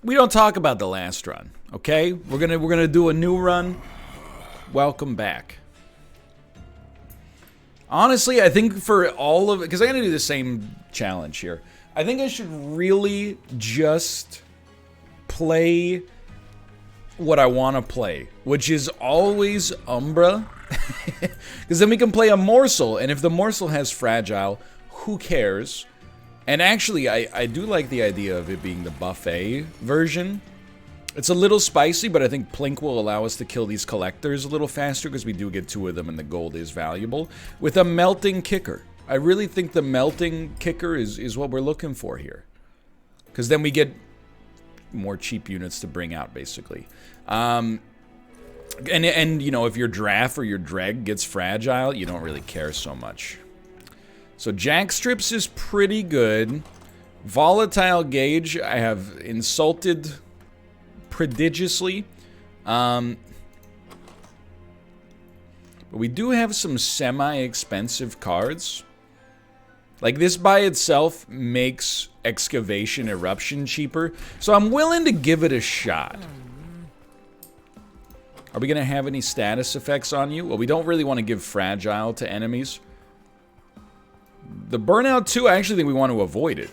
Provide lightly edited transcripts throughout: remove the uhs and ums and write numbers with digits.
we don't talk about the last run, okay? We're gonna do a new run. Welcome back. Honestly, I think for all of it, because I'm gonna do the same challenge here. I think I should really just play what I want to play, which is always Umbra, because then we can play a morsel, and if the morsel has fragile, who cares? And actually, I do like the idea of it being the buffet version. It's a little spicy, but I think Plink will allow us to kill these collectors a little faster, because we do get 2 of them and the gold is valuable, with a melting kicker. I really think the melting kicker is what we're looking for here, because then we get more cheap units to bring out, basically. And you know, if your Draft or your Dreg gets fragile, you don't really care so much. So Jack Strips is pretty good. Volatile Gauge, I have insulted prodigiously. But we do have some semi-expensive cards. Like, this by itself makes Excavation Eruption cheaper, so I'm willing to give it a shot. Are we going to have any status effects on you? Well, we don't really want to give Fragile to enemies. The Burnout 2, I actually think we want to avoid it,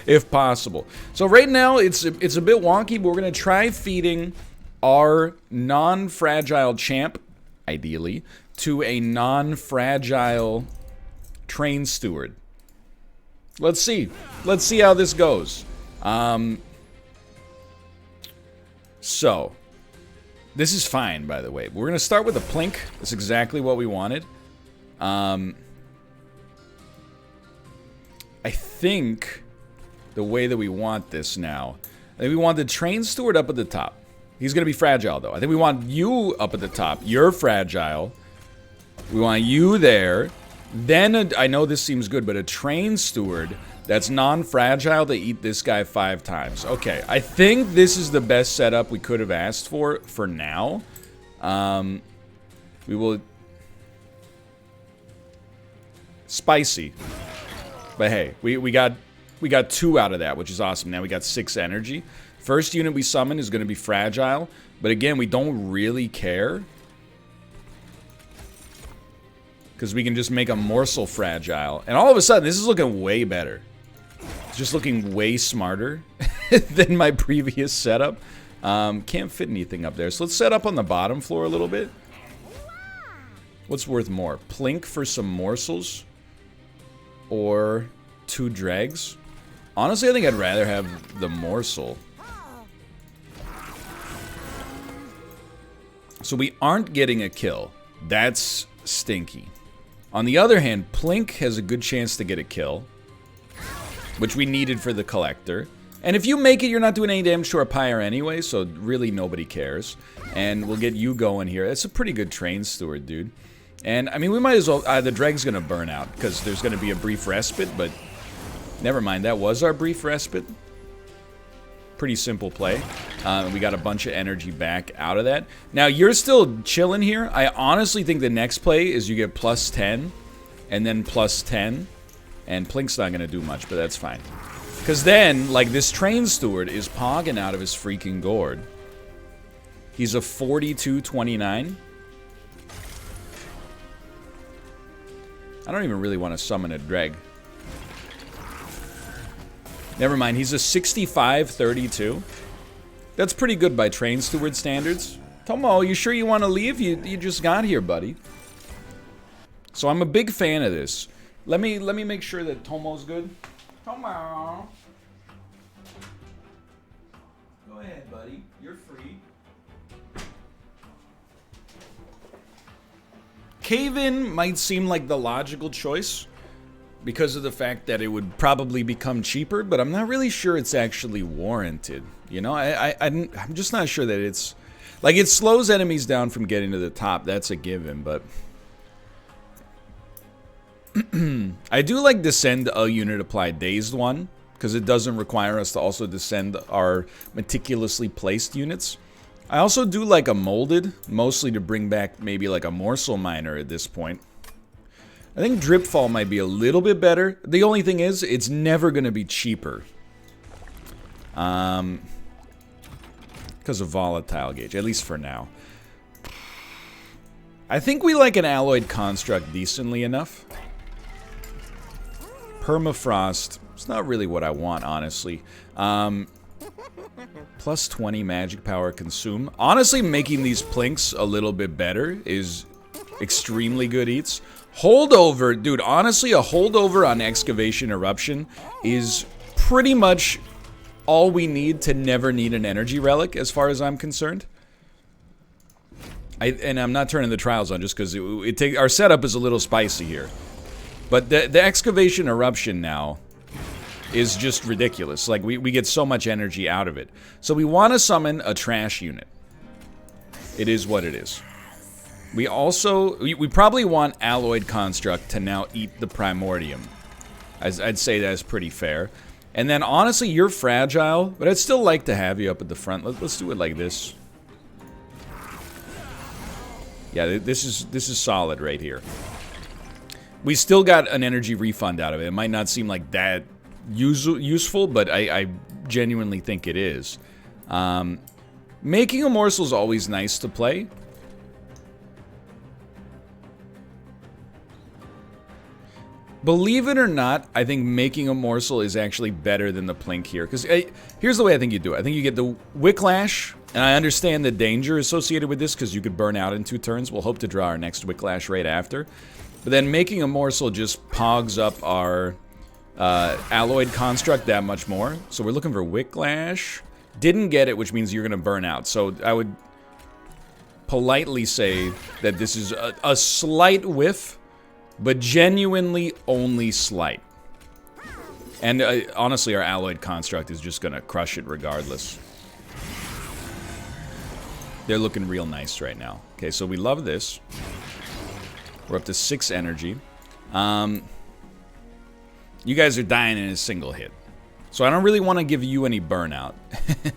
if possible. So right now, it's a bit wonky, but we're going to try feeding our non-fragile champ, ideally, to a non-fragile Train Steward. Let's see. Let's see how this goes. So, this is fine, by the way. We're going to start with a Plink. That's exactly what we wanted. I think the way that we want this now, I think we want the Train Steward up at the top. He's going to be fragile, though. I think we want you up at the top. You're fragile. We want you there. Then, I know this seems good, but a Train Steward that's non-fragile to eat this guy 5 times. Okay, I think this is the best setup we could have asked for now. We will... Spicy. But hey, we got 2 out of that, which is awesome. Now we got 6 energy. First unit we summon is going to be fragile, but again, we don't really care, because we can just make a morsel fragile, and all of a sudden this is looking way better. It's just looking way smarter than my previous setup. Can't fit anything up there, so let's set up on the bottom floor a little bit. What's worth more, Plink for some morsels or 2 dregs? Honestly, I think I'd rather have the morsel. So we aren't getting a kill. That's stinky. On the other hand, Plink has a good chance to get a kill, which we needed for the collector. And if you make it, you're not doing any damage to our pyre anyway, so really nobody cares. And we'll get you going here. That's a pretty good Train Steward, dude. And, I mean, we might as well... the Dreg's gonna burn out, because there's gonna be a brief respite, but... Never mind, that was our brief respite. Pretty simple play. We got a bunch of energy back out of that. Now, you're still chilling here. I honestly think the next play is you get plus 10, and then plus 10. And Plink's not gonna do much, but that's fine. Because then, like, this Train Steward is pogging out of his freaking gourd. He's a 42-29. I don't even really want to summon a Dreg. Never mind, he's a 65-32. That's pretty good by Train Steward standards. Tomo, you sure you want to leave? You just got here, buddy. So I'm a big fan of this. Let me make sure that Tomo's good. Tomo. Go ahead, buddy. You're free. Cave-In might seem like the logical choice because of the fact that it would probably become cheaper, but I'm not really sure it's actually warranted. You know, I'm just not sure that it's... Like, it slows enemies down from getting to the top. That's a given, but... I do like Descend a Unit Apply Dazed one, because it doesn't require us to also descend our meticulously placed units. I also do like a Molded, mostly to bring back maybe like a Morsel Miner at this point. I think Dripfall might be a little bit better. The only thing is, it's never going to be cheaper. Because of volatile gauge, at least for now. I think we like an alloyed construct decently enough. Permafrost, it's not really what I want, honestly. Plus 20 magic power consume. Honestly, making these plinks a little bit better is extremely good eats. Holdover, dude, honestly, a holdover on Excavation Eruption is pretty much all we need to never need an energy relic, as far as I'm concerned. And I'm not turning the trials on just because our setup is a little spicy here. But the Excavation Eruption now is just ridiculous. Like, we get so much energy out of it. So we want to summon a trash unit. It is what it is. We also... We probably want Alloyed Construct to now eat the Primordium. I'd say that's pretty fair. And then, honestly, you're fragile, but I'd still like to have you up at the front. Let's do it like this. Yeah, this is solid right here. We still got an energy refund out of it. It might not seem like that useful, but I genuinely think it is. Making a morsel is always nice to play. Believe it or not, I think making a morsel is actually better than the plink here. Because here's the way I think you do it. I think you get the Wicklash, and I understand the danger associated with this because you could burn out in 2 turns. We'll hope to draw our next Wicklash right after. But then making a morsel just pogs up our alloyed construct that much more. So we're looking for Wicklash. Didn't get it, which means you're going to burn out. So I would politely say that this is a slight whiff, but genuinely only slight. And honestly, our alloyed construct is just going to crush it regardless. They're looking real nice right now. Okay, so we love this. We're up to 6 energy. You guys are dying in a single hit. So I don't really want to give you any burnout. I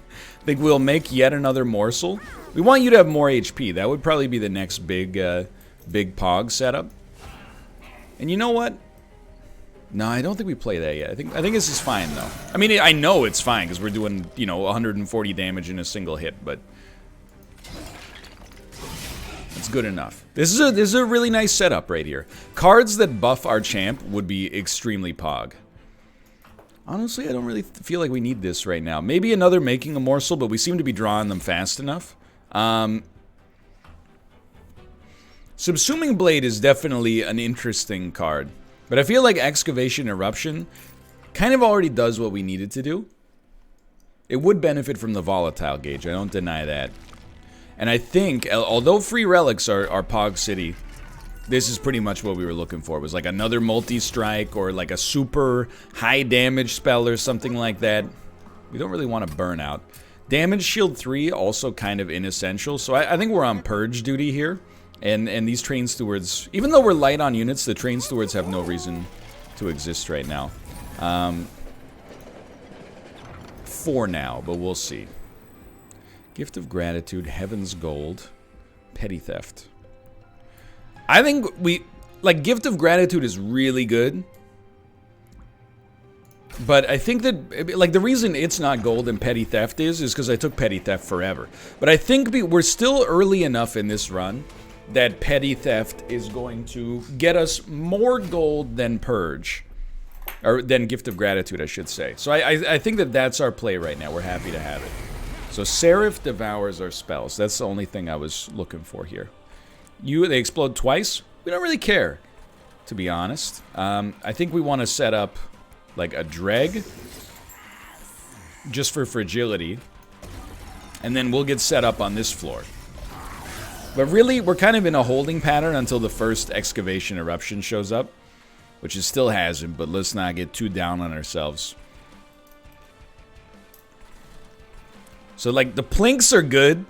think we'll make yet another morsel. We want you to have more HP. That would probably be the next big Pog setup. And you know what? No, I don't think we play that yet. I think this is fine, though. I mean, I know it's fine, because we're doing, 140 damage in a single hit, but... it's good enough. This is a really nice setup right here. Cards that buff our champ would be extremely Pog. Honestly, I don't really feel like we need this right now. Maybe another Making a Morsel, but we seem to be drawing them fast enough. Subsuming Blade is definitely an interesting card. But I feel like Excavation Eruption kind of already does what we needed to do. It would benefit from the volatile gauge, I don't deny that. And I think, although free relics are Pog City, this is pretty much what we were looking for. It was like another multi-strike or like a super high damage spell or something like that. We don't really want to burn out. Damage Shield 3, also kind of inessential. So I think we're on Purge duty here. And these Train Stewards, even though we're light on units, the Train Stewards have no reason to exist right now. For now, but we'll see. Gift of Gratitude, Heaven's Gold, Petty Theft. I think like, Gift of Gratitude is really good. But I think that, like, the reason it's not gold and Petty Theft is because I took Petty Theft forever. But I think we're still early enough in this run that Petty Theft is going to get us more gold than Purge. Or than Gift of Gratitude, I should say. So I think that that's our play right now. We're happy to have it. So Seraph devours our spells. That's the only thing I was looking for here. They explode twice? We don't really care, to be honest. I think we want to set up like a Dreg just for fragility. And then we'll get set up on this floor. But really, we're kind of in a holding pattern until the first Excavation Eruption shows up. Which it still hasn't, but let's not get too down on ourselves. So, like, the plinks are good.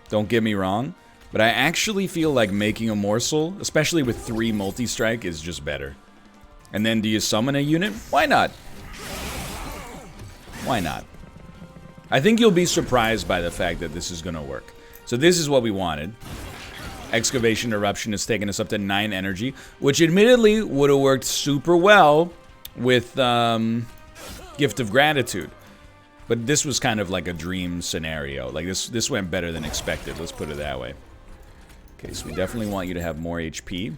Don't get me wrong. But I actually feel like making a morsel, especially with 3 multi-strike, is just better. And then do you summon a unit? Why not? Why not? I think you'll be surprised by the fact that this is going to work. So this is what we wanted. Excavation Eruption has taken us up to 9 energy, which admittedly would have worked super well with gift of gratitude. But this was kind of like a dream scenario. Like, this went better than expected, let's put it that way. Okay, so we definitely want you to have more HP.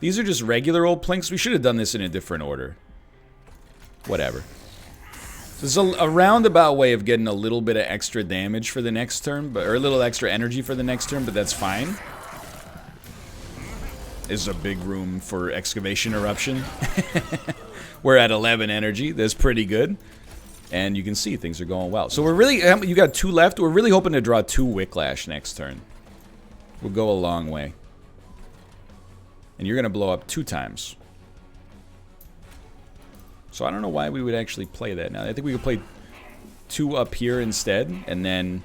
These are just regular old plinks. We should have done this in a different order. Whatever. This is a roundabout way of getting a little bit of extra damage for the next turn, or a little extra energy for the next turn, but that's fine. This is a big room for excavation eruption. We're at 11 energy. That's pretty good. And you can see things are going well. So we're really, you got 2 left. We're really hoping to draw 2 Wicklash next turn. We'll go a long way. And you're going to blow up 2 times. So I don't know why we would actually play that now. I think we could play 2 up here instead, and then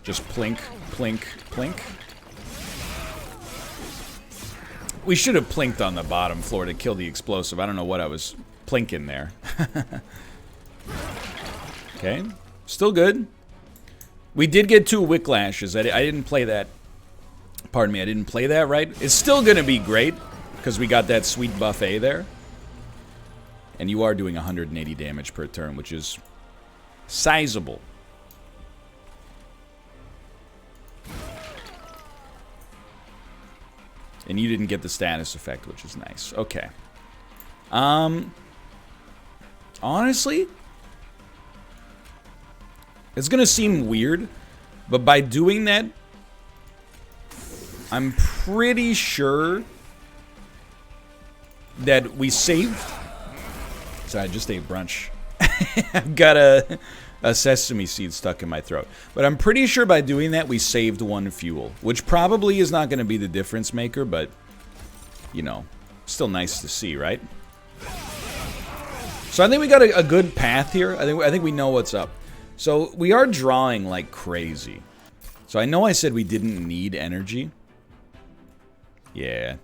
just plink, plink, plink. We should have plinked on the bottom floor to kill the explosive. I don't know what I was plinking there. Okay, still good. We did get 2 Wicklashes. I didn't play that. Pardon me, I didn't play that right. It's still going to be great because we got that sweet buffet there. And you are doing 180 damage per turn, which is sizable. And you didn't get the status effect, which is nice. Okay. Honestly, it's going to seem weird, but by doing that, I'm pretty sure that we saved... Sorry, I just ate brunch. I've got a sesame seed stuck in my throat. But I'm pretty sure by doing that, we saved 1 fuel. Which probably is not going to be the difference maker, but, you know, still nice to see, right? So I think we got a good path here. I think we know what's up. So we are drawing like crazy. So I know I said we didn't need energy. Yeah.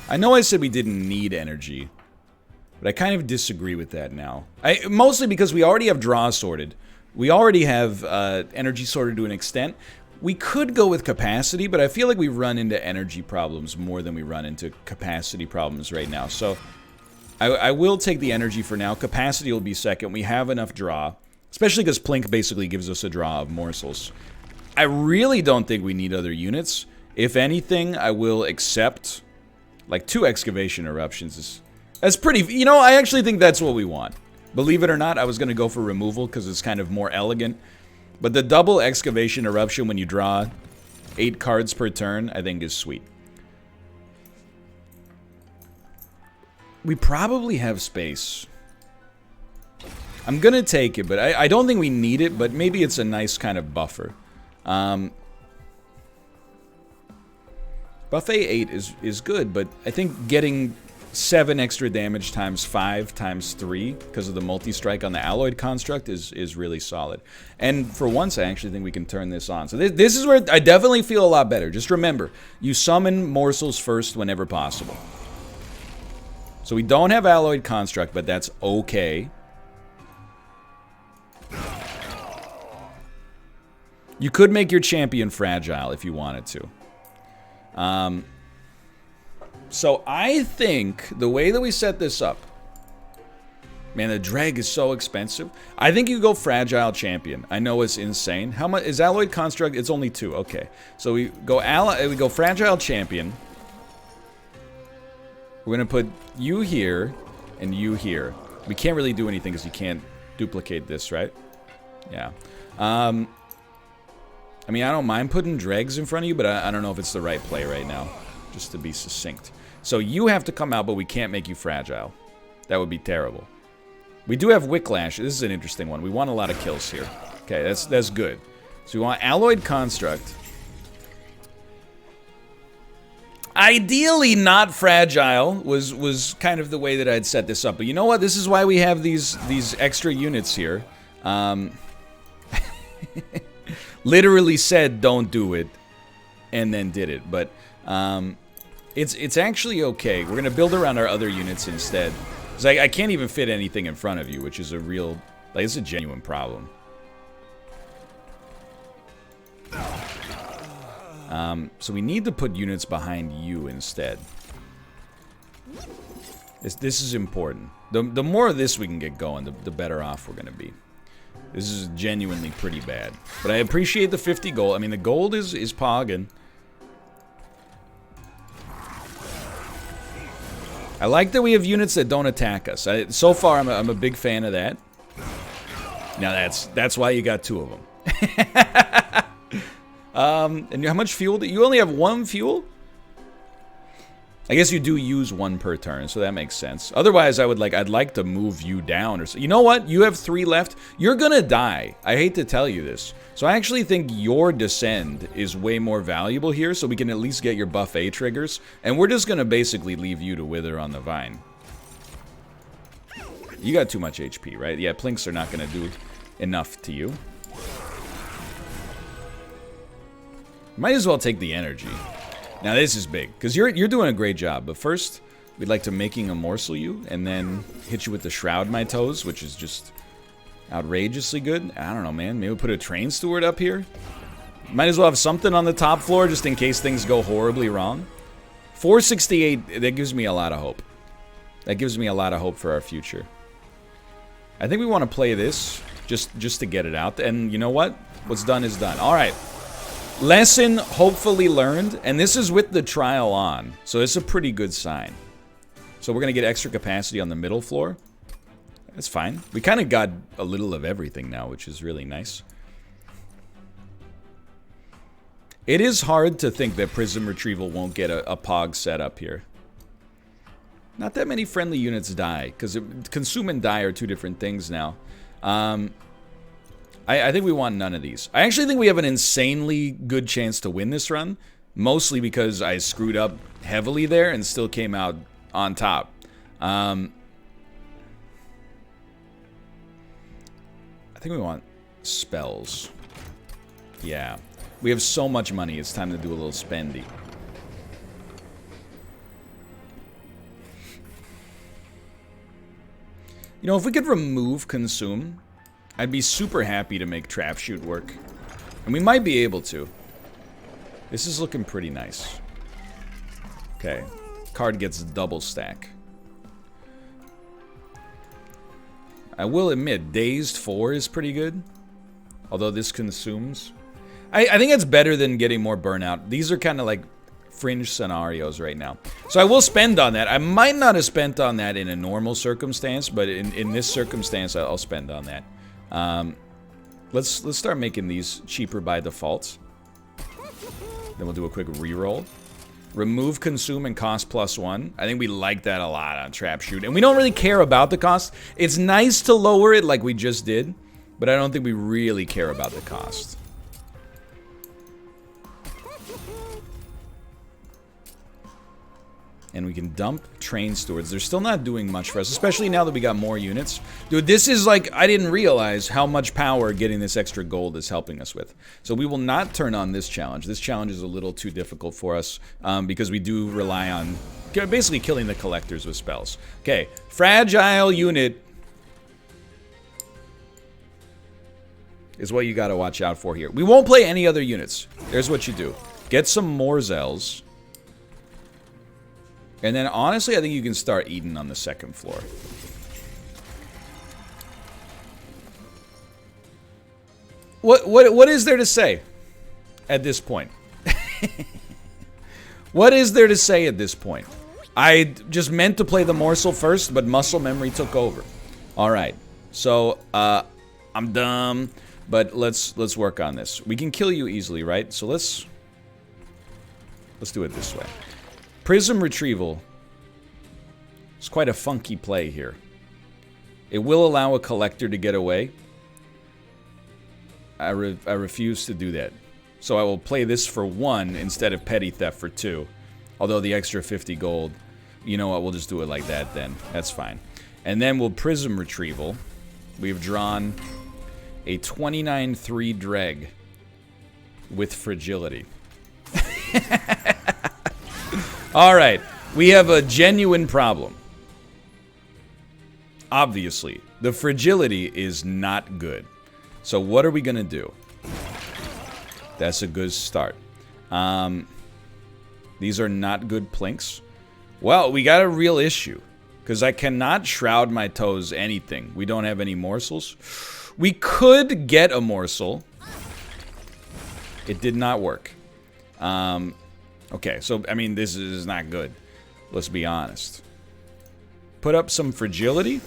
I know I said we didn't need energy. But I kind of disagree with that now. Mostly because we already have draw sorted. We already have energy sorted to an extent. We could go with capacity, but I feel like we run into energy problems more than we run into capacity problems right now. So I will take the energy for now. Capacity will be second. We have enough draw. Especially because Plink basically gives us a draw of morsels. I really don't think we need other units. If anything, I will accept like 2 excavation eruptions. That's pretty... You know, I actually think that's what we want. Believe it or not, I was going to go for removal because it's kind of more elegant. But the double excavation eruption when you draw 8 cards per turn, I think is sweet. We probably have space. I'm going to take it, but I don't think we need it, but maybe it's a nice kind of buffer. Buffet 8 is good, but I think getting 7 extra damage times 5 times 3 because of the multi-strike on the alloyed construct is really solid. And for once, I actually think we can turn this on. So this is where I definitely feel a lot better. Just remember, you summon morsels first whenever possible. So we don't have alloyed construct, but that's okay. You could make your champion fragile if you wanted to. So I think the way that we set this up, man, the drag is so expensive. I think you go fragile champion. I know it's insane. How much is alloyed construct? It's only 2. Okay, so we go fragile champion. We're gonna put you here and you here. We can't really do anything because you can't duplicate this, right? Yeah. I mean, I don't mind putting dregs in front of you, but I don't know if it's the right play right now, just to be succinct. So you have to come out, but we can't make you fragile. That would be terrible. We do have Wicklash. This is an interesting one. We want a lot of kills here. Okay, that's good. So we want Alloyed Construct. Ideally not fragile was kind of the way that I'd set this up. But you know what? This is why we have these extra units here. Literally said don't do it, and then did it. But it's actually okay. We're gonna build around our other units instead. Cause I can't even fit anything in front of you, which is a real, like, it's a genuine problem. So we need to put units behind you instead. This is important. The more of this we can get going, the better off we're going to be. This is genuinely pretty bad. But I appreciate the 50 gold. I mean, the gold is pogging. I like that we have units that don't attack us. So far, I'm a big fan of that. Now, that's why you got 2 of them. And how much fuel? You only have 1 fuel? I guess you do use 1 per turn, so that makes sense. Otherwise, I'd like to move you down or so. You know what? You have 3 left. You're gonna die. I hate to tell you this. So I actually think your descend is way more valuable here, so we can at least get your buffet triggers. And we're just gonna basically leave you to wither on the vine. You got too much HP, right? Yeah, plinks are not gonna do enough to you. Might as well take the energy. Now this is big, because you're doing a great job. But first, we'd like to making a morsel you, and then hit you with the Shroud My Toes, which is just outrageously good. I don't know, man. Maybe we'll put a Train Steward up here. Might as well have something on the top floor, just in case things go horribly wrong. 468, that gives me a lot of hope. That gives me a lot of hope for our future. I think we want to play this, just to get it out. And you know what? What's done is done. All right. Lesson hopefully learned, and this is with the trial on, so it's a pretty good sign. So we're going to get extra capacity on the middle floor. That's fine. We kind of got a little of everything now, which is really nice. It is hard to think that Prism Retrieval won't get a Pog set up here. Not that many friendly units die, because consume and die are 2 different things now. I think we want none of these. I actually think we have an insanely good chance to win this run, mostly because I screwed up heavily there and still came out on top. I think we want spells. Yeah. We have so much money, it's time to do a little spendy. You know, if we could remove consume, I'd be super happy to make trap shoot work. And we might be able to. This is looking pretty nice. Okay. Card gets double stack. I will admit, Dazed 4 is pretty good. Although this consumes. I think it's better than getting more burnout. These are kind of like fringe scenarios right now. So I will spend on that. I might not have spent on that in a normal circumstance, but in this circumstance, I'll spend on that. Let's start making these cheaper by default. Then we'll do a quick reroll. Remove consume and cost +1. I think we like that a lot on trap shoot. And we don't really care about the cost. It's nice to lower it like we just did, but I don't think we really care about the cost. And we can dump train stewards. They're still not doing much for us, especially now that we got more units. Dude, this is like, I didn't realize how much power getting this extra gold is helping us with. So we will not turn on this challenge. This challenge is a little too difficult for us because we do rely on basically killing the collectors with spells. Okay, fragile unit is what you gotta watch out for here. We won't play any other units. Here's what you do. Get some Morzels. And then, honestly, I think you can start eating on the second floor. What is there to say at this point? What is there to say at this point? I just meant to play the morsel first, but muscle memory took over. All right, so I'm dumb, but let's work on this. We can kill you easily, right? So let's do it this way. Prism Retrieval is quite a funky play here. It will allow a collector to get away. I refuse to do that. So I will play this for 1 instead of Petty Theft for 2. Although the extra 50 gold, you know what, we'll just do it like that then. That's fine. And then we'll Prism Retrieval. We've drawn a 29-3 Dreg with Fragility. Alright, we have a genuine problem. Obviously, the fragility is not good. So what are we gonna do? That's a good start. These are not good plinks. Well, we got a real issue. Because I cannot shroud my toes anything. We don't have any morsels. We could get a morsel. It did not work. Okay, so, I mean, this is not good. Let's be honest. Put up some fragility.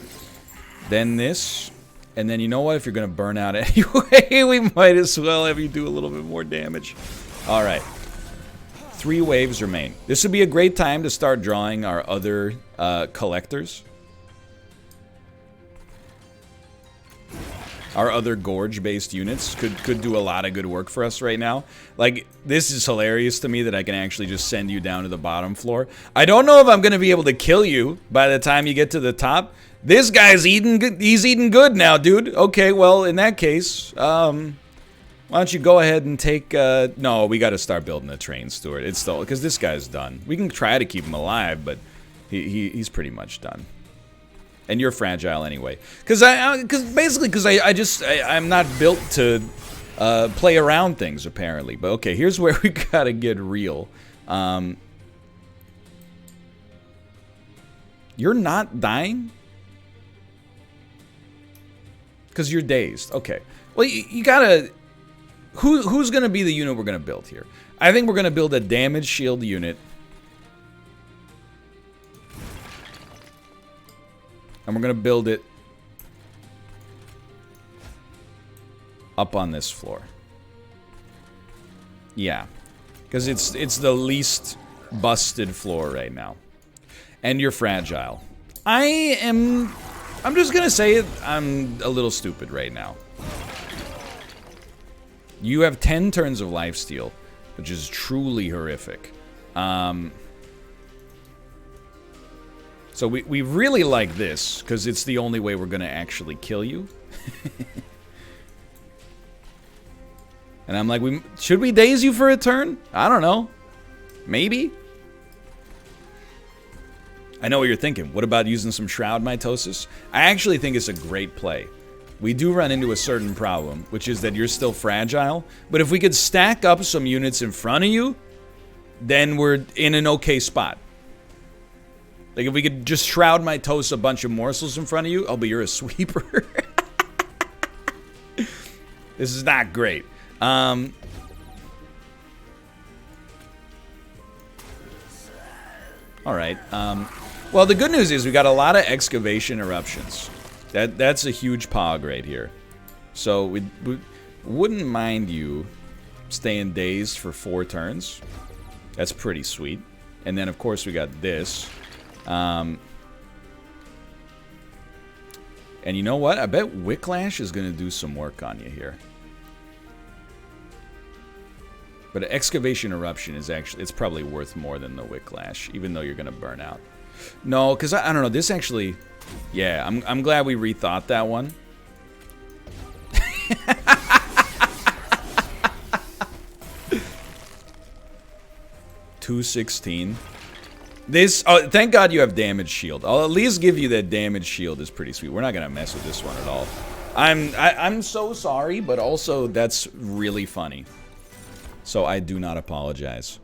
Then this. And then you know what? If you're going to burn out anyway, we might as well have you do a little bit more damage. Alright. 3 waves remain. This would be a great time to start drawing our other collectors. Our other gorge-based units could do a lot of good work for us right now. Like, this is hilarious to me that I can actually just send you down to the bottom floor. I don't know if I'm going to be able to kill you by the time you get to the top. This guy's eating good. He's eating good now, dude. Okay, well, in that case, why don't you go ahead and take... no, we got to start building a train, Stuart. It's still... Because this guy's done. We can try to keep him alive, but he's pretty much done. And you're fragile anyway. Because I'm not built to play around things, apparently. But okay, here's where we gotta get real. You're not dying? Because you're dazed. Okay. Well, you gotta... Who's gonna be the unit we're gonna build here? I think we're gonna build a damage shield unit. And we're going to build it up on this floor. Yeah. Because it's the least busted floor right now. And you're fragile. I'm just going to say it. I'm a little stupid right now. You have 10 turns of lifesteal, which is truly horrific. So we really like this, because it's the only way we're going to actually kill you. And I'm like, should we daze you for a turn? I don't know. Maybe? I know what you're thinking. What about using some Shroud Mitosis? I actually think it's a great play. We do run into a certain problem, which is that you're still fragile. But if we could stack up some units in front of you, then we're in an okay spot. Like, if we could just Shroud Mitosis a bunch of morsels in front of you, oh, but you're a sweeper. This is not great. Alright, well, the good news is we got a lot of excavation eruptions. That's a huge pog right here. So we wouldn't mind you staying dazed for 4 turns. That's pretty sweet. And then, of course, we got this. And you know what? I bet Wicklash is going to do some work on you here. But an excavation eruption is actually, it's probably worth more than the Wicklash, even though you're going to burn out. No, because I don't know, this actually, yeah, I'm glad we rethought that one. 216. This, oh, thank God you have damage shield. I'll at least give you that damage shield is pretty sweet. We're not gonna mess with this one at all. I'm so sorry, but also that's really funny. So I do not apologize.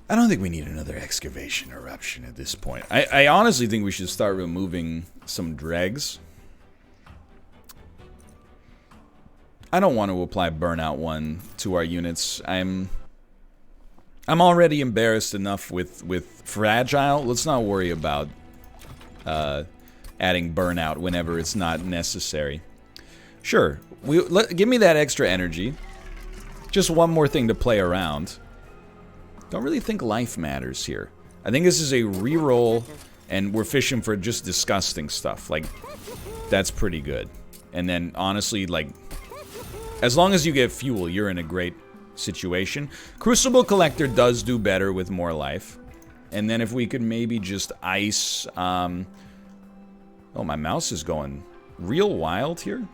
I don't think we need another excavation eruption at this point. I honestly think we should start removing some dregs. I don't want to apply Burnout 1 to our units. I'm already embarrassed enough with Fragile. Let's not worry about adding Burnout whenever it's not necessary. Sure, give me that extra energy. Just one more thing to play around. Don't really think life matters here. I think this is a reroll, and we're fishing for just disgusting stuff. Like, that's pretty good. And then, honestly, like, as long as you get fuel, you're in a great situation. Crucible Collector does do better with more life. And then if we could maybe just ice... oh, my mouse is going real wild here.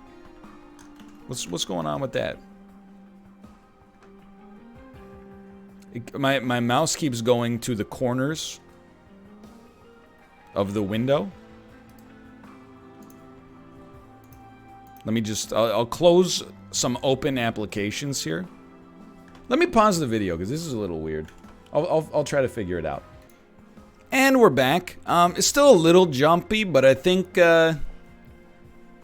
What's going on with that? My mouse keeps going to the corners of the window. Let me just... I'll close some open applications here. Let me pause the video, because this is a little weird. I'll try to figure it out. And we're back. It's still a little jumpy, but I think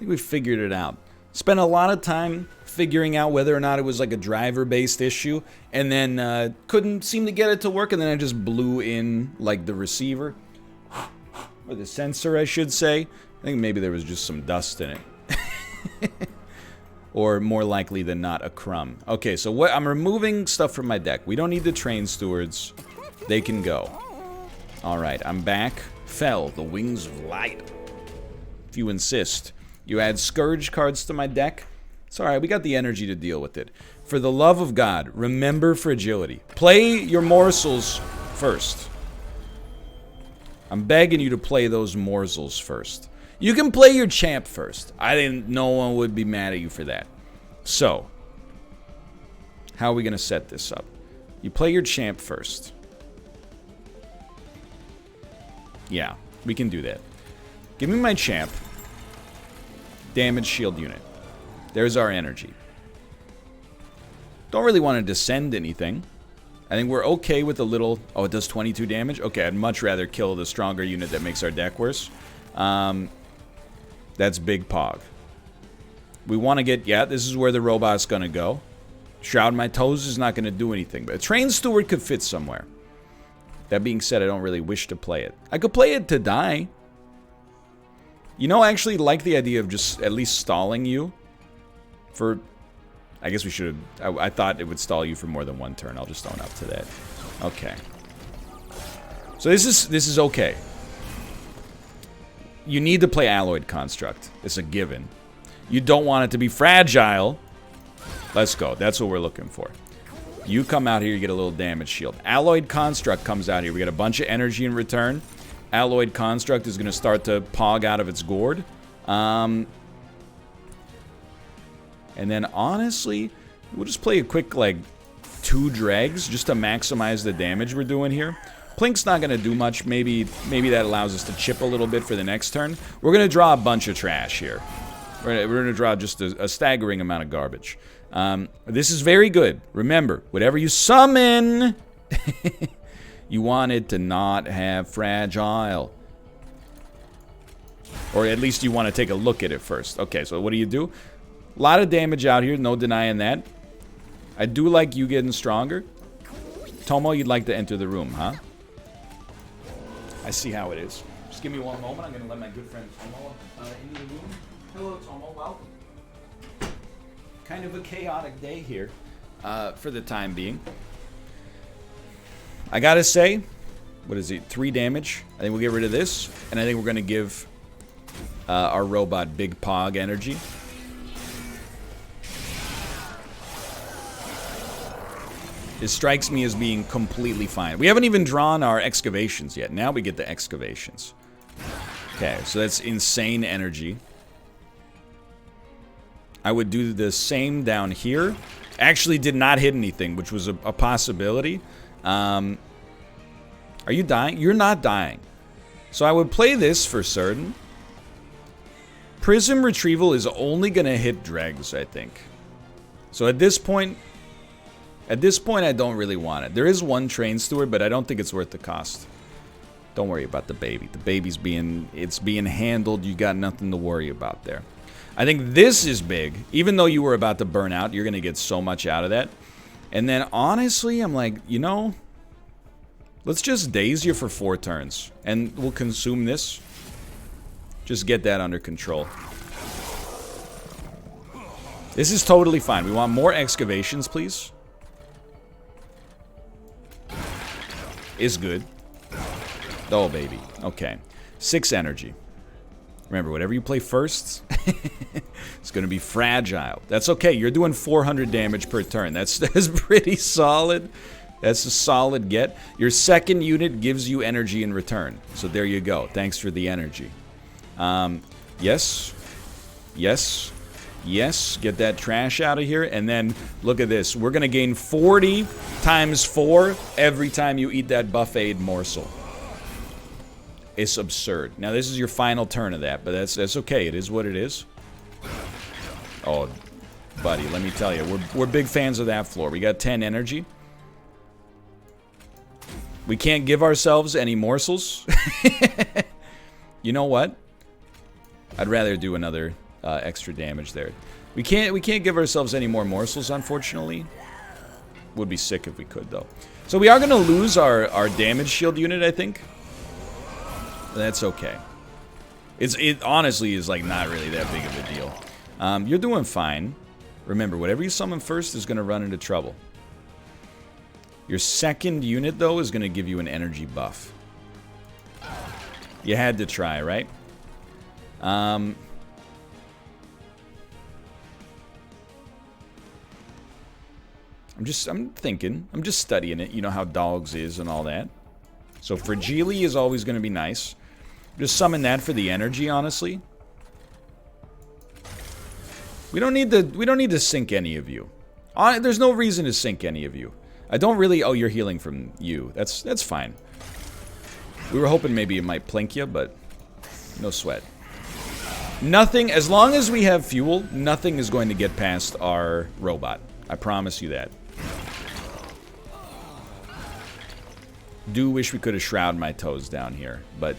we figured it out. Spent a lot of time figuring out whether or not it was like a driver-based issue, and then couldn't seem to get it to work, and then I just blew in like the receiver. Or the sensor, I should say. I think maybe there was just some dust in it. Or more likely than not, a crumb. Okay, so what I'm removing stuff from my deck. We don't need the train stewards. They can go. Alright, I'm back. Fell, the wings of light. If you insist. You add Scourge cards to my deck. It's alright, we got the energy to deal with it. For the love of God, remember Fragility. Play your morsels first. I'm begging you to play those morsels first. You can play your champ first. I think no one would be mad at you for that. So, how are we going to set this up? You play your champ first. Yeah, we can do that. Give me my champ. Damage shield unit. There's our energy. Don't really want to descend anything. I think we're okay with a little... Oh, it does 22 damage? Okay, I'd much rather kill the stronger unit that makes our deck worse. That's Big Pog. We want to get... Yeah, this is where the robot's going to go. Shroud My Toes is not going to do anything. But a Train Steward could fit somewhere. That being said, I don't really wish to play it. I could play it to die. You know, I actually like the idea of just at least stalling you. For... I guess we should have... I thought it would stall you for more than one turn. I'll just own up to that. Okay. So this is okay. You need to play Alloyed Construct. It's a given. You don't want it to be fragile. Let's go. That's what we're looking for. You come out here, you get a little damage shield. Alloyed Construct comes out here. We get a bunch of energy in return. Alloyed Construct is going to start to pog out of its gourd. And then, honestly, we'll just play a quick, like, 2 dregs just to maximize the damage we're doing here. Plink's not going to do much. Maybe that allows us to chip a little bit for the next turn. We're going to draw a bunch of trash here. We're going to draw just a staggering amount of garbage. This is very good. Remember, whatever you summon, you want it to not have fragile. Or at least you want to take a look at it first. Okay, so what do? A lot of damage out here, no denying that. I do like you getting stronger. Tomo, you'd like to enter the room, huh? I see how it is. Just give me one moment. I'm going to let my good friend Tomo into the room. Hello, Tomo. Welcome. Kind of a chaotic day here for the time being. I got to say, what is it? 3 damage. I think we'll get rid of this. And I think we're going to give our robot Big Pog energy. It strikes me as being completely fine. We haven't even drawn our excavations yet. Now we get the excavations. Okay, so that's insane energy. I would do the same down here. Actually did not hit anything, which was a possibility. Are you dying? You're not dying. So I would play this for certain. Prism Retrieval is only going to hit dregs, I think. So at this point, I don't really want it. There is one Train Steward, but I don't think it's worth the cost. Don't worry about the baby. The baby's being handled. You got nothing to worry about there. I think this is big. Even though you were about to burn out, you're going to get so much out of that. And then, honestly, I'm like, you know, let's just daze you for 4 turns. And we'll consume this. Just get that under control. This is totally fine. We want more excavations, please. Is good. Oh, baby. Okay. 6 energy. Remember, whatever you play first, it's going to be fragile. That's okay. You're doing 400 damage per turn. That's pretty solid. That's a solid get. Your second unit gives you energy in return. So there you go. Thanks for the energy. Yes. Yes. Yes. Get that trash out of here. And then, look at this. We're going to gain 40 times 4 every time you eat that buffet morsel. It's absurd. Now, this is your final turn of that, but that's okay. It is what it is. Oh, buddy, let me tell you. We're big fans of that floor. We got 10 energy. We can't give ourselves any morsels. You know what? I'd rather do another extra damage there. We can't give ourselves any more morsels, unfortunately. Would be sick if we could, though. So we are going to lose our damage shield unit, I think. That's okay. It honestly is like not really that big of a deal. You're doing fine. Remember, whatever you summon first is going to run into trouble. Your second unit, though, is going to give you an energy buff. You had to try, right? I'm thinking. I'm just studying it. You know how dogs is and all that. So Fragilay is always going to be nice. Just summon that for the energy, honestly. We don't need to sync any of you. There's no reason to sync any of you. I don't really... Oh, you're healing from you. That's fine. We were hoping maybe it might plink you, but no sweat. Nothing, as long as we have fuel, nothing is going to get past our robot. I promise you that. Do wish we could have shrouded my toes down here, but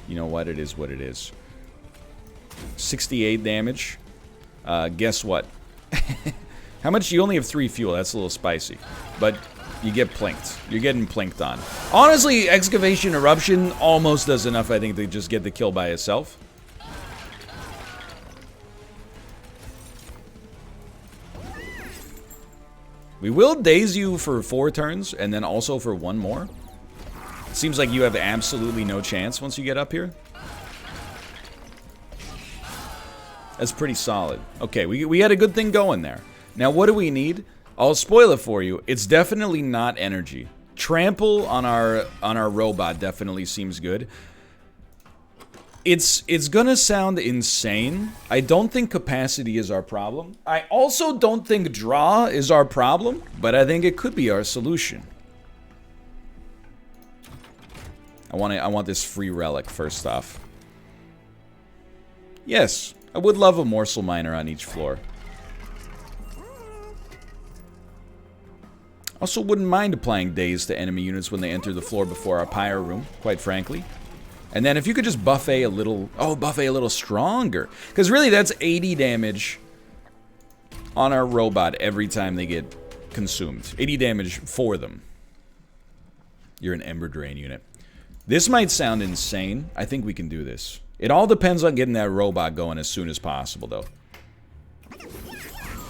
you know what? It is what it is. 68 damage. Guess what? How much? You only have 3 fuel. That's a little spicy. But you get plinked. You're getting plinked on. Honestly, Excavation Eruption almost does enough, I think, to just get the kill by itself. We will daze you for 4 turns, and then also for 1 more. It seems like you have absolutely no chance once you get up here. That's pretty solid. Okay, we had a good thing going there. Now, what do we need? I'll spoil it for you. It's definitely not energy. Trample on our robot definitely seems good. It's gonna sound insane. I don't think capacity is our problem. I also don't think draw is our problem, but I think it could be our solution. I want this free relic first off. Yes, I would love a morsel miner on each floor. Also wouldn't mind applying daze to enemy units when they enter the floor before our pyre room, quite frankly. And then if you could just buffet a little... Oh, buffet a little stronger. Because really, that's 80 damage on our robot every time they get consumed. 80 damage for them. You're an Ember Drain unit. This might sound insane. I think we can do this. It all depends on getting that robot going as soon as possible, though.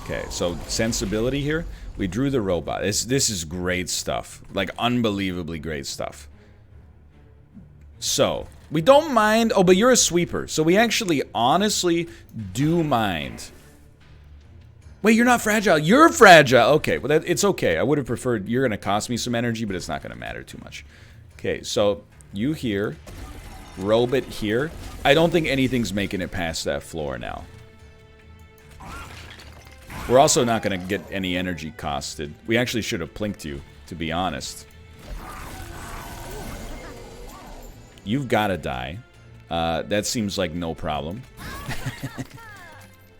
Okay, so sensibility here. We drew the robot. This is great stuff. Like, unbelievably great stuff. So, we don't mind... Oh, but you're a sweeper. So we actually, honestly, do mind. Wait, you're not fragile. You're fragile. Okay, well, it's okay. I would have preferred... You're going to cost me some energy, but it's not going to matter too much. Okay, so you here. Robot here. I don't think anything's making it past that floor now. We're also not going to get any energy costed. We actually should have plinked you, to be honest. You've got to die. That seems like no problem.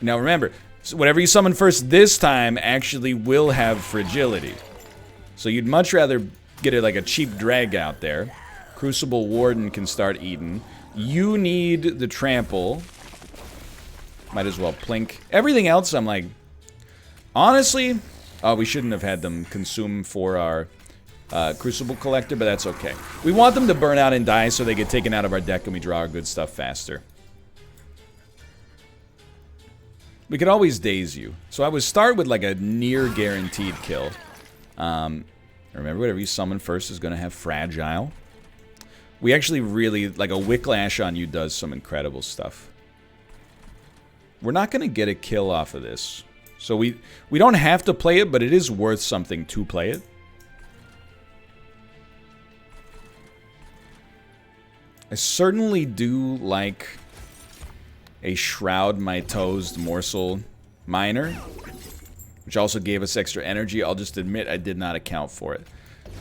Now remember, so whatever you summon first this time actually will have fragility. So you'd much rather get it like a cheap drag out there. Crucible Warden can start eating. You need the trample. Might as well plink. Everything else I'm like... Honestly, we shouldn't have had them consume for our Crucible Collector, but that's okay. We want them to burn out and die so they get taken out of our deck and we draw our good stuff faster. We could always daze you. So I would start with like a near guaranteed kill. Remember, whatever you summon first is going to have Fragile. We actually really, like a Wicklash on you does some incredible stuff. We're not going to get a kill off of this. So we don't have to play it, but it is worth something to play it. I certainly do like a Shroud My Toes Morsel Miner, which also gave us extra energy. I'll just admit I did not account for it.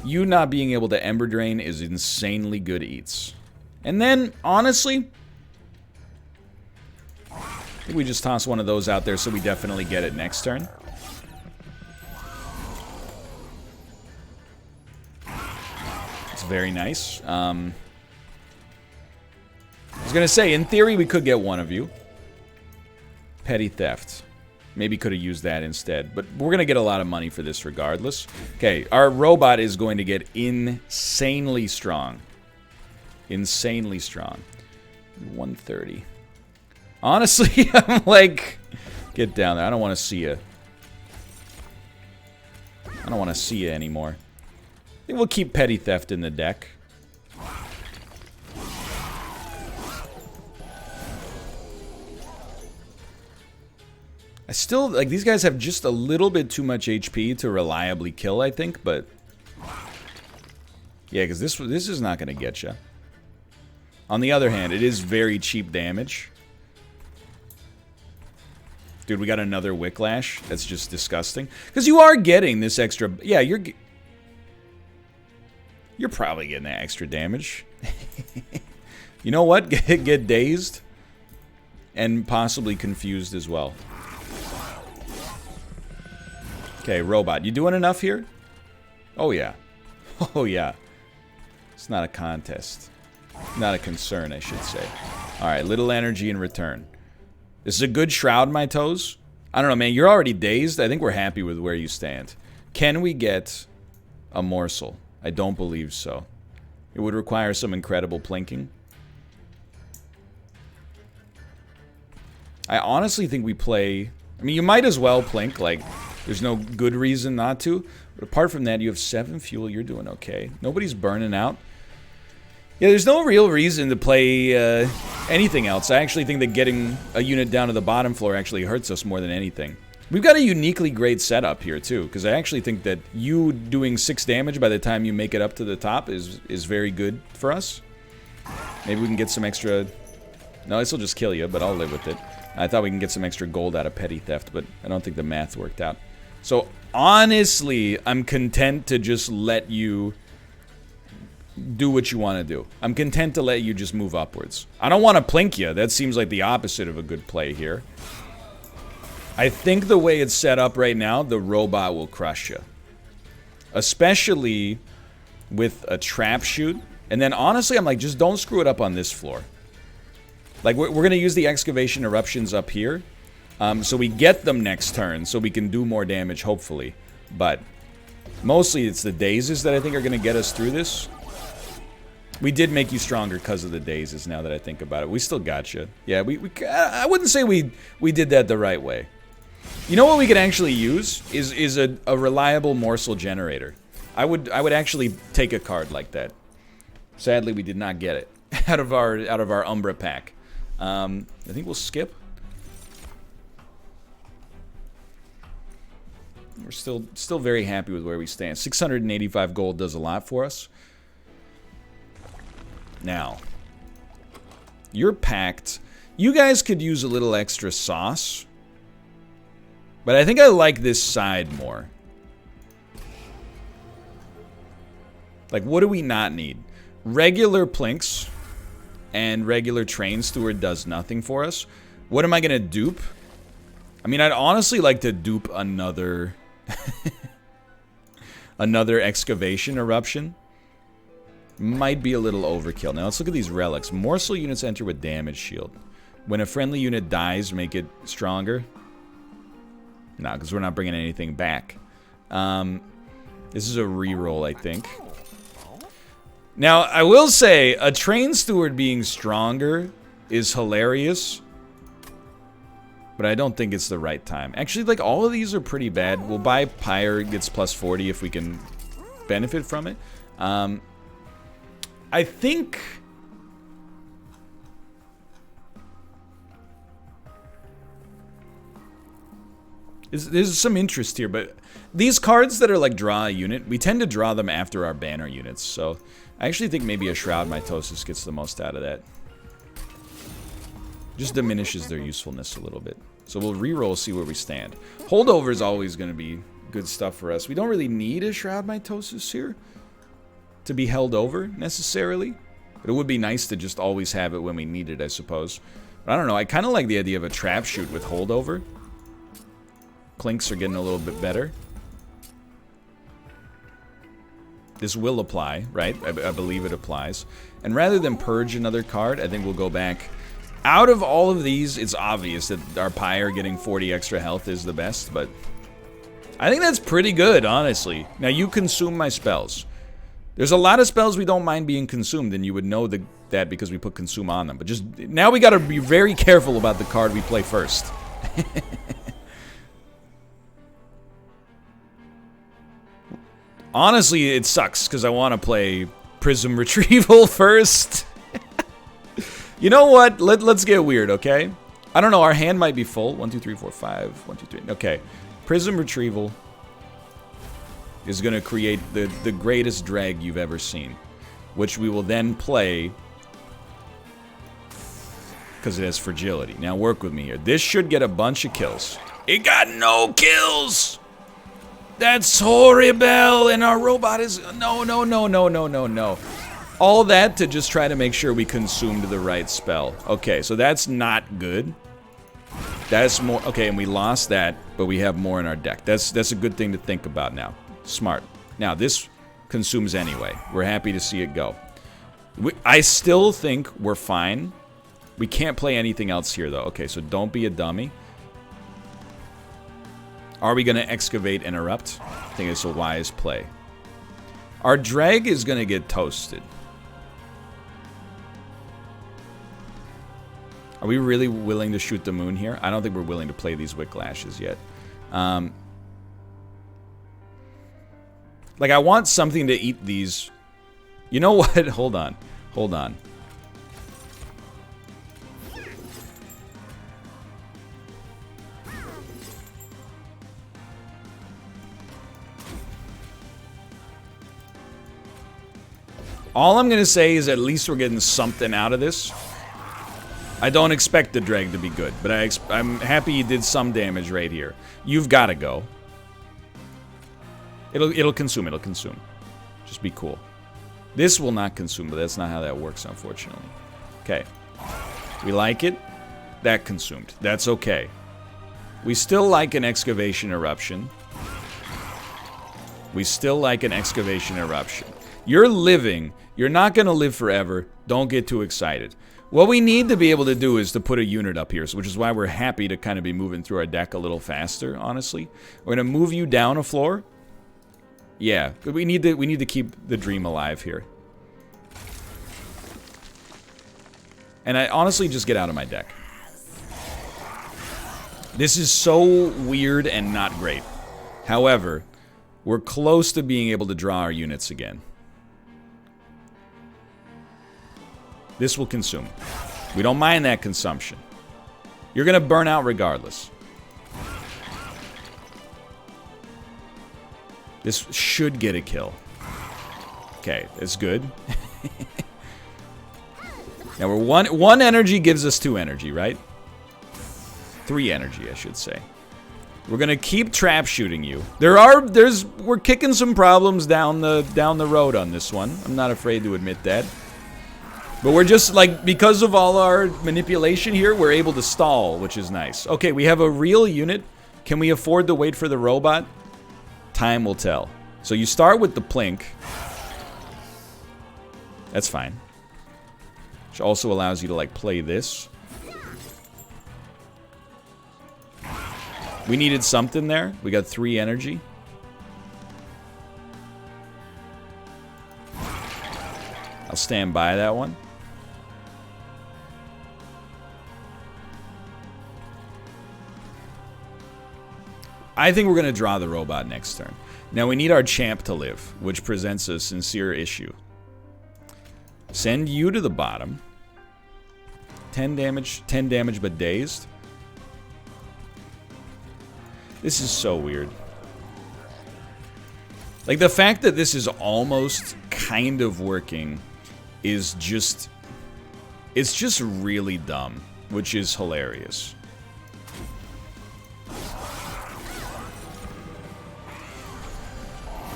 You not being able to Ember Drain is insanely good eats. And then, honestly... I think we just toss one of those out there so we definitely get it next turn. It's It's very nice. I was going to say, in theory, we could get one of you. Petty theft. Maybe could have used that instead. But we're going to get a lot of money for this regardless. Okay, our robot is going to get insanely strong. Insanely strong. 130. Honestly, I'm like... Get down there. I don't want to see you. I don't want to see you anymore. I think we'll keep petty theft in the deck. I still, like, these guys have just a little bit too much HP to reliably kill, I think, but... Yeah, because this is not going to get you. On the other hand, it is very cheap damage. Dude, we got another Wicklash. That's just disgusting. Because you are getting this extra... Yeah, you're probably getting that extra damage. You know what? Get dazed. And possibly confused as well. Okay, robot. You doing enough here? Oh, yeah. Oh, yeah. It's not a contest. Not a concern, I should say. Alright, little energy in return. This is a good shroud, my toes. I don't know, man. You're already dazed. I think we're happy with where you stand. Can we get a morsel? I don't believe so. It would require some incredible plinking. I honestly think we play... I mean, you might as well plink, like... There's no good reason not to. But apart from that, you have 7 fuel. You're doing okay. Nobody's burning out. Yeah, there's no real reason to play anything else. I actually think that getting a unit down to the bottom floor actually hurts us more than anything. We've got a uniquely great setup here, too. Because I actually think that you doing 6 damage by the time you make it up to the top is very good for us. Maybe we can get some extra... No, this will just kill you, but I'll live with it. I thought we can get some extra gold out of petty theft, but I don't think the math worked out. So, honestly, I'm content to just let you do what you want to do. I'm content to let you just move upwards. I don't want to plink you. That seems like the opposite of a good play here. I think the way it's set up right now, the robot will crush you. Especially with a trap shoot. And then, honestly, I'm like, just don't screw it up on this floor. Like, we're going to use the excavation eruptions up here. So we get them next turn, so we can do more damage, hopefully. But mostly it's the dazes that I think are going to get us through this. We did make you stronger because of the dazes, now that I think about it. We still got you. Yeah, I wouldn't say we did that the right way. You know what we could actually use? Is a reliable morsel generator. I would actually take a card like that. Sadly, we did not get it out of our Umbra pack. I think we'll skip. We're still very happy with where we stand. 685 gold does a lot for us. Now, you're packed. You guys could use a little extra sauce. But I think I like this side more. Like, what do we not need? Regular plinks and regular train steward does nothing for us. What am I going to dupe? I mean, I'd honestly like to dupe another... another excavation eruption. Might be a little overkill. Now, let's look at these relics. Morsel units enter with damage shield. When a friendly unit dies, make it stronger. No, because we're not bringing anything back. This is a reroll, I think. Now, I will say, a train steward being stronger is hilarious. But I don't think it's the right time. Actually, like, all of these are pretty bad. We'll buy Pyre, gets plus 40 if we can benefit from it. I think... There's some interest here, but these cards that are like draw a unit, we tend to draw them after our banner units. So I actually think maybe a Shroud Mitosis gets the most out of that. Just diminishes their usefulness a little bit. So we'll reroll, see where we stand. Holdover is always going to be good stuff for us. We don't really need a Shroud Mitosis here to be held over, necessarily. But it would be nice to just always have it when we need it, I suppose. But I don't know, I kind of like the idea of a Trap Shoot with Holdover. Clinks are getting a little bit better. This will apply, right? I believe it applies. And rather than purge another card, I think we'll go back. Out of all of these, it's obvious that our Pyre getting 40 extra health is the best, but I think that's pretty good, honestly. Now, you consume my spells. There's a lot of spells we don't mind being consumed, and you would know that because we put consume on them. But just now we gotta be very careful about the card we play first. Honestly, it sucks, because I want to play Prism Retrieval first. You know what? Let's get weird, okay? I don't know, our hand might be full. 1, 2, 3, 4, 5. 1, 2, 3. Okay. Prism Retrieval is going to create the greatest drag you've ever seen, which we will then play because it has fragility. Now work with me here. This should get a bunch of kills. It got no kills! That's horrible, and our robot is... No, no, no, no, no, no, no. All that to just try to make sure we consumed the right spell. Okay, so that's not good. That's more... Okay, and we lost that, but we have more in our deck. That's a good thing to think about now. Smart. Now, this consumes anyway. We're happy to see it go. I still think we're fine. We can't play anything else here, though. Okay, so don't be a dummy. Are we going to excavate and erupt? I think it's a wise play. Our drag is going to get toasted. Are we really willing to shoot the moon here? I don't think we're willing to play these Whicklashes yet. Like, I want something to eat these. You know what? Hold on. Hold on. All I'm going to say is at least we're getting something out of this. I don't expect the drag to be good, but I'm happy you did some damage right here. You've got to go. It'll consume, it'll consume. Just be cool. This will not consume, but that's not how that works, unfortunately. Okay. We like it. That consumed. That's okay. We still like an excavation eruption. We still like an excavation eruption. You're living. You're not going to live forever. Don't get too excited. What we need to be able to do is to put a unit up here, which is why we're happy to kind of be moving through our deck a little faster, honestly. We're going to move you down a floor. Yeah, we need to keep the dream alive here. And I honestly just get out of my deck. This is so weird and not great. However, we're close to being able to draw our units again. This will consume. We don't mind that consumption. You're going to burn out regardless. This should get a kill. Okay, that's good. Now we're one energy gives us 2 energy, right? 3 energy, I should say. We're gonna keep trap shooting you. We're kicking some problems down the road on this one. I'm not afraid to admit that. But we're just like, because of all our manipulation here, we're able to stall, which is nice. Okay, we have a real unit. Can we afford to wait for the robot? Time will tell. So you start with the plink. That's fine. Which also allows you to like play this. We needed something there. We got 3 energy. I'll stand by that one. I think we're going to draw the robot next turn. Now we need our champ to live, which presents a sincere issue. Send you to the bottom. 10 damage but dazed. This is so weird. Like, the fact that this is almost kind of working is just... It's just really dumb, which is hilarious.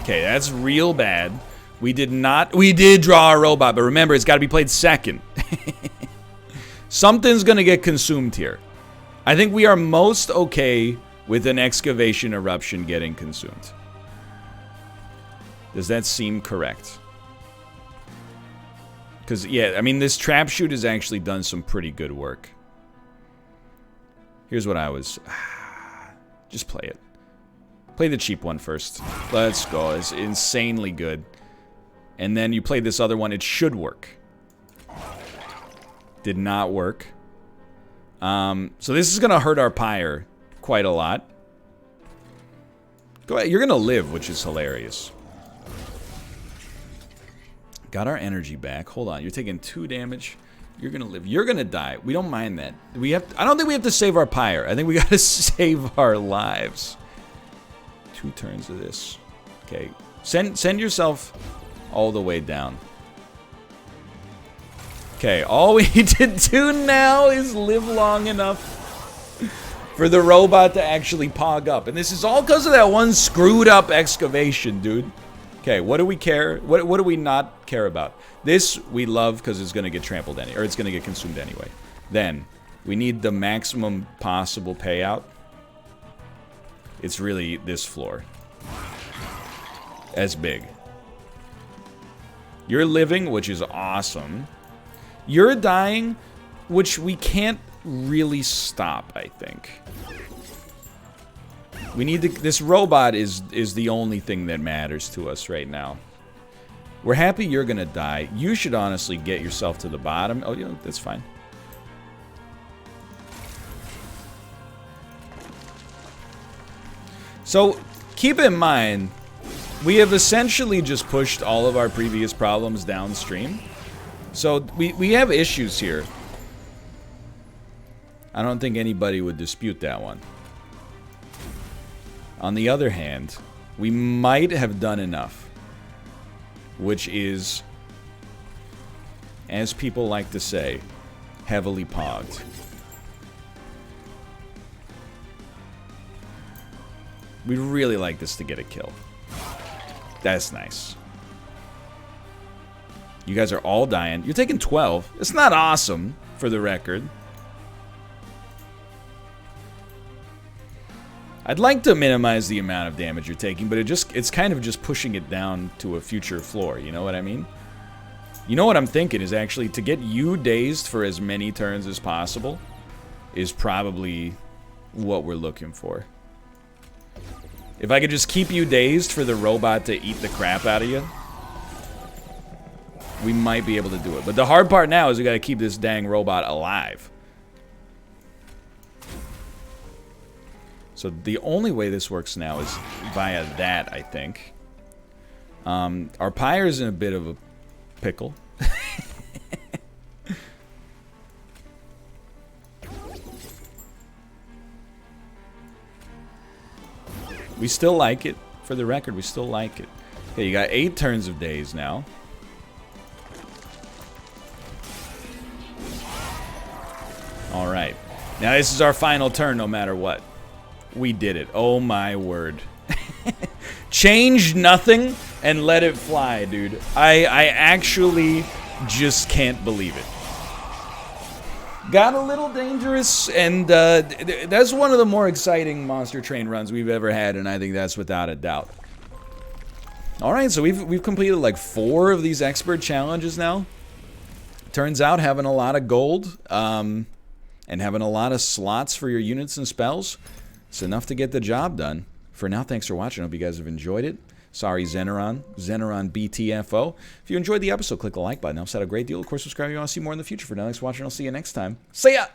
Okay, that's real bad. We did draw a robot, but remember, it's got to be played second. Something's going to get consumed here. I think we are most okay with an excavation eruption getting consumed. Does that seem correct? Because, yeah, I mean, this trap shoot has actually done some pretty good work. Here's what I was... Just play it. Play the cheap one first. Let's go. It's insanely good. And then you play this other one. It should work. Did not work. So this is going to hurt our pyre quite a lot. Go ahead. You're going to live, which is hilarious. Got our energy back. Hold on. You're taking 2 damage. You're going to live. You're going to die. We don't mind that. I don't think we have to save our pyre. I think we got to save our lives. 2 turns of this. Okay. Send yourself all the way down. Okay. All we need to do now is live long enough for the robot to actually pog up. And this is all because of that one screwed up excavation, dude. Okay, what do we care? What do we not care about? This we love because it's going to get trampled or it's going to get consumed anyway. Then, we need the maximum possible payout. It's really this floor. As big. You're living, which is awesome. You're dying, which we can't really stop, I think. We need to... This robot is the only thing that matters to us right now. We're happy you're gonna die. You should honestly get yourself to the bottom. Oh, yeah, that's fine. So, keep in mind, we have essentially just pushed all of our previous problems downstream. So, we have issues here. I don't think anybody would dispute that one. On the other hand, we might have done enough, which is, as people like to say, heavily pogged. We'd really like this to get a kill. That's nice. You guys are all dying. You're taking 12. It's not awesome, for the record. I'd like to minimize the amount of damage you're taking, but it's kind of just pushing it down to a future floor, you know what I mean? You know what I'm thinking is actually to get you dazed for as many turns as possible is probably what we're looking for. If I could just keep you dazed for the robot to eat the crap out of you, we might be able to do it. But the hard part now is we gotta keep this dang robot alive. So the only way this works now is via that, I think. Our pyre's in a bit of a pickle. We still like it. For the record, we still like it. Okay, you got 8 turns of days now. Alright. Now this is our final turn no matter what. We did it. Oh my word. Change nothing and let it fly, dude. I actually just can't believe it. Got a little dangerous, and that's one of the more exciting Monster Train runs we've ever had, and I think that's without a doubt. Alright, so we've completed like 4 of these expert challenges now. Turns out having a lot of gold, and having a lot of slots for your units and spells, it's enough to get the job done. For now, thanks for watching. I hope you guys have enjoyed it. Sorry, Zeneron BTFO. If you enjoyed the episode, click the like button. It helps out a great deal. Of course, subscribe if you want to see more in the future. For now, thanks for watching. I'll see you next time. See ya!